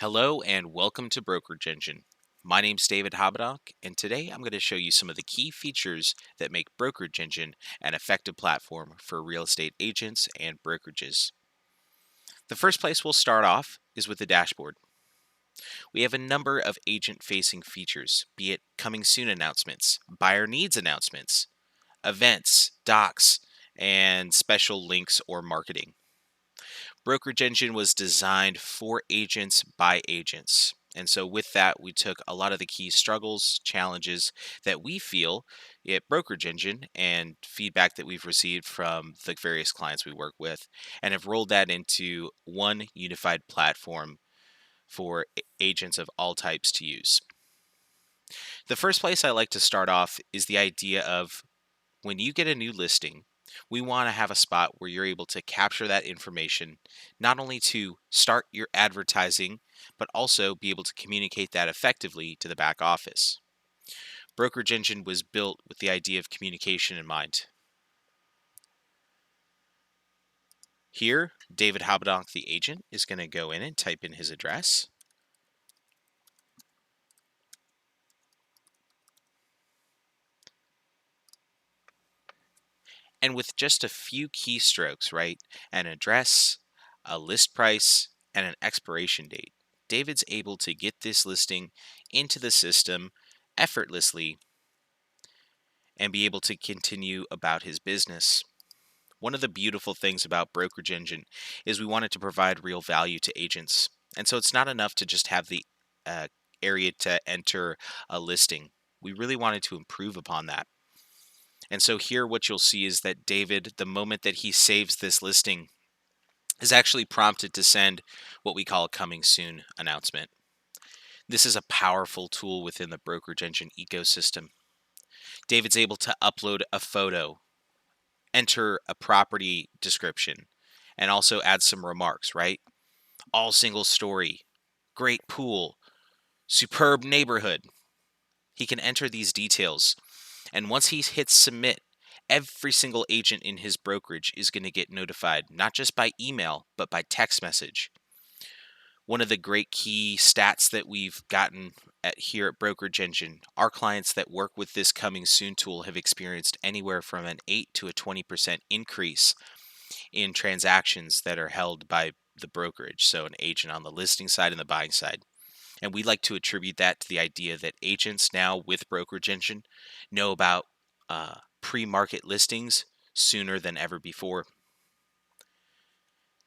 Hello and welcome to Brokerage Engine. My name's David Habedank, and today I'm going to show you some of the key features that make Brokerage Engine an effective platform for real estate agents and brokerages. The first place we'll start off is with the dashboard. We have a number of agent-facing features, be it coming soon announcements, buyer needs announcements, events, docs, and special links or marketing. Brokerage Engine was designed for agents by agents. And so, with that, we took a lot of the key struggles, challenges that we feel at Brokerage Engine and feedback that we've received from the various clients we work with, and have rolled that into one unified platform for agents of all types to use. The first place I like to start off is the idea of when you get a new listing, we want to have a spot where you're able to capture that information, not only to start your advertising, but also be able to communicate that effectively to the back office. Brokerage Engine was built with the idea of communication in mind. Here, David Habedank, the agent, is going to go in and type in his address. And with just a few keystrokes, right, an address, a list price, and an expiration date, David's able to get this listing into the system effortlessly and be able to continue about his business. One of the beautiful things about Brokerage Engine is we wanted to provide real value to agents. And so it's not enough to just have the uh, area to enter a listing. We really wanted to improve upon that. And so here what you'll see is that David, the moment that he saves this listing, is actually prompted to send what we call a coming soon announcement. This is a powerful tool within the Brokerage Engine ecosystem. David's able to upload a photo, enter a property description, and also add some remarks, right? All single story, great pool, superb neighborhood. He can enter these details. And once he hits submit, every single agent in his brokerage is going to get notified, not just by email, but by text message. One of the great key stats that we've gotten here at Brokerage Engine, our clients that work with this coming soon tool have experienced anywhere from an 8 to a 20% increase in transactions that are held by the brokerage, so an agent on the listing side and the buying side. And we like to attribute that to the idea that agents now with Brokerage Engine know about pre-market listings sooner than ever before.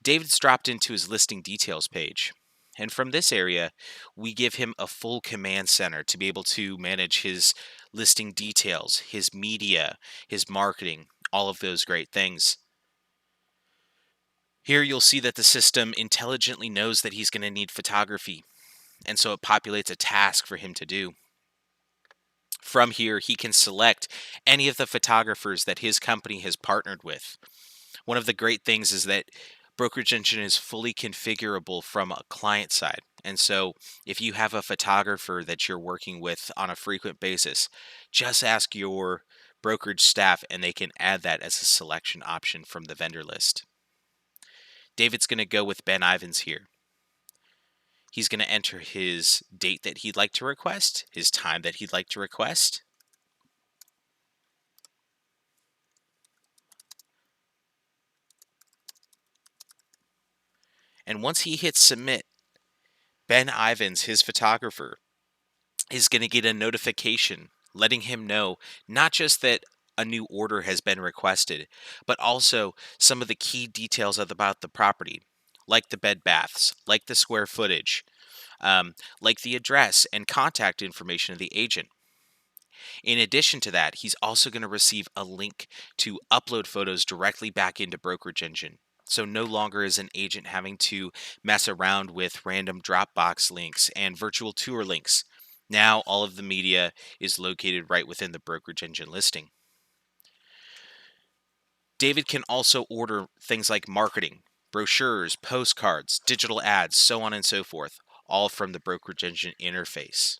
David's dropped into his listing details page. And from this area, we give him a full command center to be able to manage his listing details, his media, his marketing, all of those great things. Here you'll see that the system intelligently knows that he's going to need photography, and so it populates a task for him to do. From here, he can select any of the photographers that his company has partnered with. One of the great things is that Brokerage Engine is fully configurable from a client side. And so if you have a photographer that you're working with on a frequent basis, just ask your brokerage staff and they can add that as a selection option from the vendor list. David's going to go with Ben Ivins here. He's going to enter his date that he'd like to request, his time that he'd like to request. And once he hits submit, Ben Ivins, his photographer, is going to get a notification letting him know not just that a new order has been requested, but also some of the key details about the property, like the bed baths, like the square footage, like the address and contact information of the agent. In addition to that, he's also going to receive a link to upload photos directly back into Brokerage Engine. So no longer is an agent having to mess around with random Dropbox links and virtual tour links. Now all of the media is located right within the Brokerage Engine listing. David can also order things like marketing, brochures, postcards, digital ads, so on and so forth, all from the Brokerage Engine interface.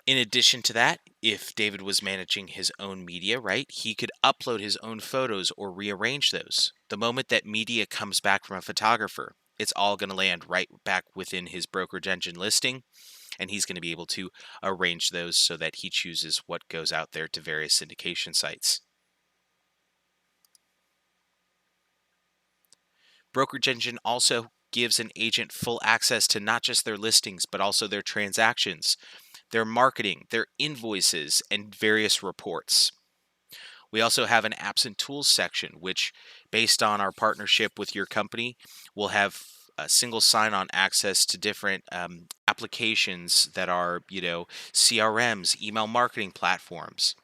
In addition to that, if David was managing his own media, right, he could upload his own photos or rearrange those. The moment that media comes back from a photographer, it's all going to land right back within his brokerage engine listing, and he's going to be able to arrange those so that he chooses what goes out there to various syndication sites. Brokerage Engine also gives an agent full access to not just their listings, but also their transactions, their marketing, their invoices, and various reports. We also have an apps and tools section, which, based on our partnership with your company, will have a single sign-on access to different applications that are, CRMs, email marketing platforms.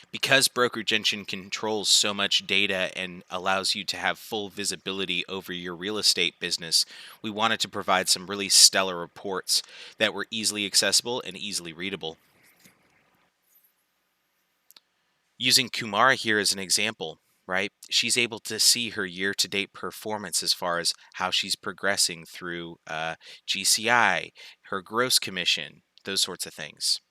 Because Brokerage Engine controls so much data and allows you to have full visibility over your real estate business, we wanted to provide some really stellar reports that were easily accessible and easily readable. Using Kumara here as an example, right? She's able to see her year-to-date performance as far as how she's progressing through GCI, her gross commission, those sorts of things.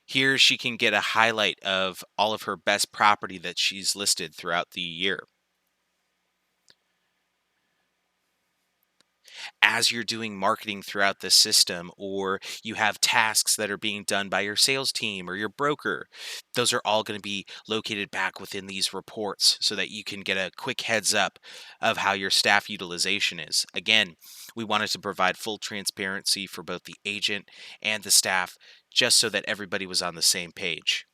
Here she can get a highlight of all of her best property that she's listed throughout the year. As you're doing marketing throughout the system, or you have tasks that are being done by your sales team or your broker, those are all going to be located back within these reports so that you can get a quick heads up of how your staff utilization is. Again, we wanted to provide full transparency for both the agent and the staff, just so that everybody was on the same page.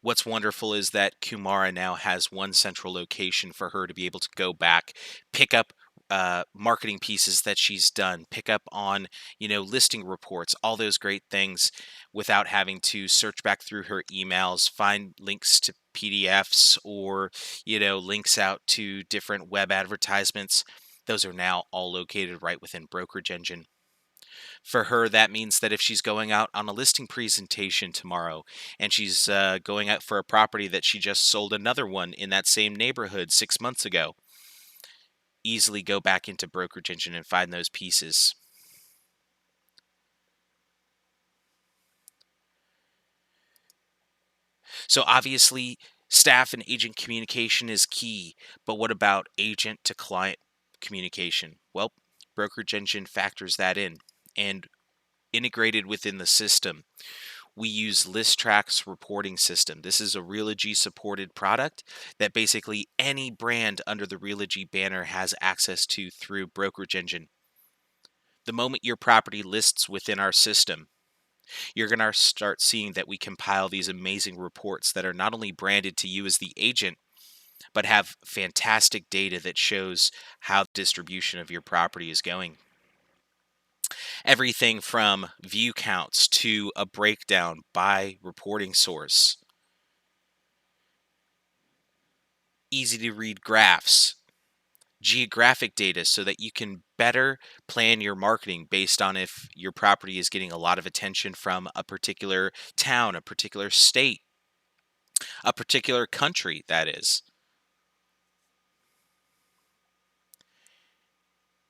What's wonderful is that Kumara now has one central location for her to be able to go back, pick up marketing pieces that she's done, pick up on, listing reports, all those great things without having to search back through her emails, find links to PDFs or, links out to different web advertisements. Those are now all located right within Brokerage Engine. For her, that means that if she's going out on a listing presentation tomorrow and she's going out for a property that she just sold another one in that same neighborhood 6 months ago, easily go back into Brokerage Engine and find those pieces. So obviously, staff and agent communication is key, but what about agent to client communication? Well, Brokerage Engine factors that in, and integrated within the system, we use ListTrack's reporting system. This is a Realogy supported product that basically any brand under the Realogy banner has access to through Brokerage Engine. The moment your property lists within our system, you're going to start seeing that we compile these amazing reports that are not only branded to you as the agent, but have fantastic data that shows how the distribution of your property is going. Everything from view counts to a breakdown by reporting source, easy to read graphs, geographic data so that you can better plan your marketing based on if your property is getting a lot of attention from a particular town, a particular state, a particular country, that is.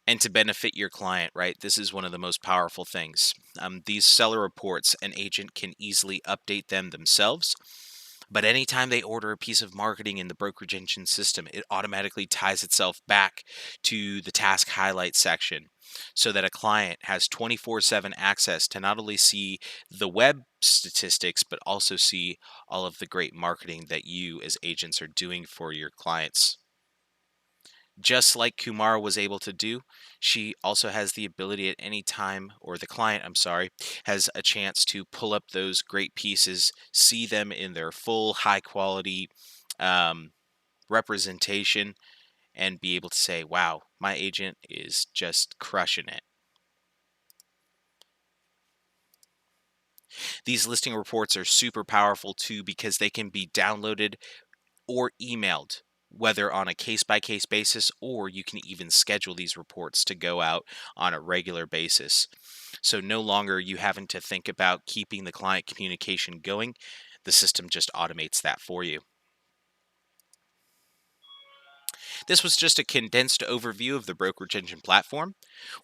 And to benefit your client, right? This is one of the most powerful things. These seller reports, an agent can easily update them themselves. But anytime they order a piece of marketing in the Brokerage Engine system, it automatically ties itself back to the task highlight section so that a client has 24/7 access to not only see the web statistics, but also see all of the great marketing that you as agents are doing for your clients. Just like Kumar was able to do, she also has the ability at any time, or the client, I'm sorry, has a chance to pull up those great pieces, see them in their full high quality um, representation, and be able to say, wow, my agent is just crushing it. These listing reports are super powerful too because they can be downloaded or emailed, whether on a case by case basis, or you can even schedule these reports to go out on a regular basis. So no longer are you having to think about keeping the client communication going. The system just automates that for you. This was just a condensed overview of the Brokerage Engine platform.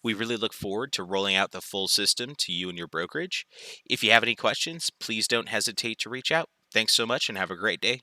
We really look forward to rolling out the full system to you and your brokerage. If you have any questions, please don't hesitate to reach out. Thanks so much and have a great day.